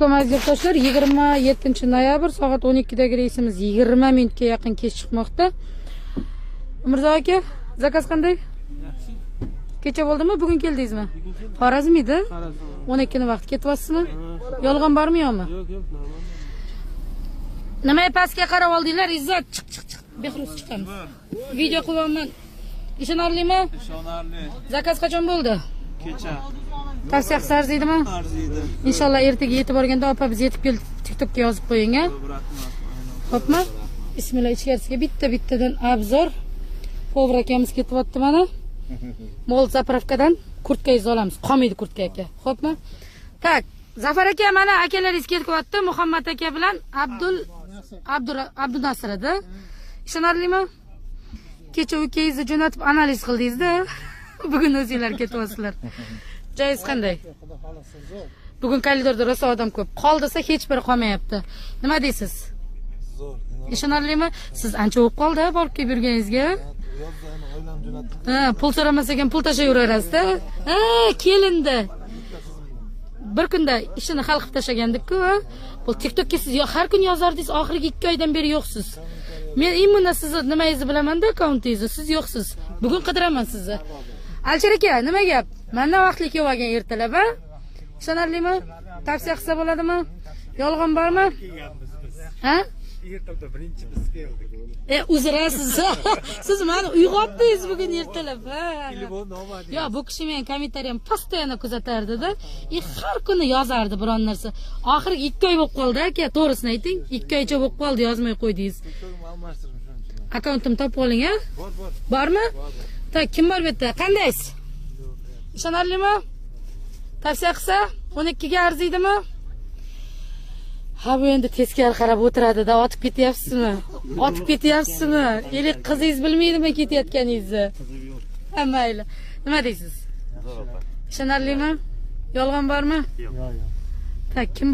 Assalomu alaykum yurtdoshlar. 27-noyabr soat 12dagi reysimiz 20 minutga yaqin kech chiqmoqda. Mirzo aka, zakaz qanday? Yaxshi. Kecha bo'ldimi, bugun keldingizmi? Xorazm edi? 12 ni vaqt ketyapsizmi? Yolg'on bormi yo'qmi? Yo'q, normal. Nima pastga qarab oldinglar? Izzat, chiq. Behruz chiqamiz. Video qilyapman. Ishonarlimi? Ishonarli. Zakaz qachon bo'ldi? Kecha. Tavsiya qilsa arzidimi? Arziydi. Inshaalloh ertaga yetib borganda opa biz yetib keldik, TikTokga yozib qo'ying, ha? Xo'pmi? Bismillah, ichkarisiga bitta-bittadan obzor. Povr akamiz ketyapti mana. Mol zapravkadan kurtkangizni olamiz. Qolmaydi kurtka aka. Xo'pmi? Tak, Zafar aka mana akalaringiz ketyapti. Muhammad aka bilan Abdul Nasr edi. Ishonarlimi? Kecha ukangizni jo'natib analiz qildingiz-da. Bugun o'zingizlar ketyapsizlar. Joyingiz qanday? Bugun koridorda rosa odam ko'p. Qol desa hech biri qolmayapti. Nima deysiz? Zo'r. Ishonarlimi? Siz ancha o'p qoldi borib kelib yurganingizga. Ha, pul so'ramas ekan pul tashlayverasiz-da. Ha, kelindi. Bir kunda ishini hal qilib tashlagandik-ku. Bu TikTokga siz har kun yozardingiz, oxirgi 2 oydan beri yo'qsiz. Men immunna sizni nimangizni bilaman-da, akkauntingizni, siz yo'qsiz. Bugun qidiraman sizni. Alchir aka, nima gap? Mendan vaqtli kelib olgan ertalab, ha? Ishonarlimi? Tavsiya qilsa bo'ladimi? Yolg'on bormi? Ha? Ertalabda birinchi biz keldik. Uzrasiz. Siz meni uyg'otdingiz bugun ertalab, ha? Yo, bu kishi men kommentariyam postoyanno kuzatardi-da. Har kuni yozardi biron narsa. Oxirgi 2 oy bo'lib qoldi aka, to'g'risini ayting. 2 oycha bo'lib qoldi, yozmay qo'ydingiz. Akkauntim topib oling, ha? Bormi? Tak, kim bor bu yerda? Qandaysiz? Ishonarlimi? Tavsiya qilsa 12 ga arziydimi? Ha, bu endi teskari qarab o'tiradi-da, otib ketyapsizmi? Otib ketyapsizmi? Eli qizingiz bilmaydimi ketayotganingizni? Ha, mayli. Nima deysiz? Ishonarlimi? Yolg'on bormi? Yo'q. Tak, kim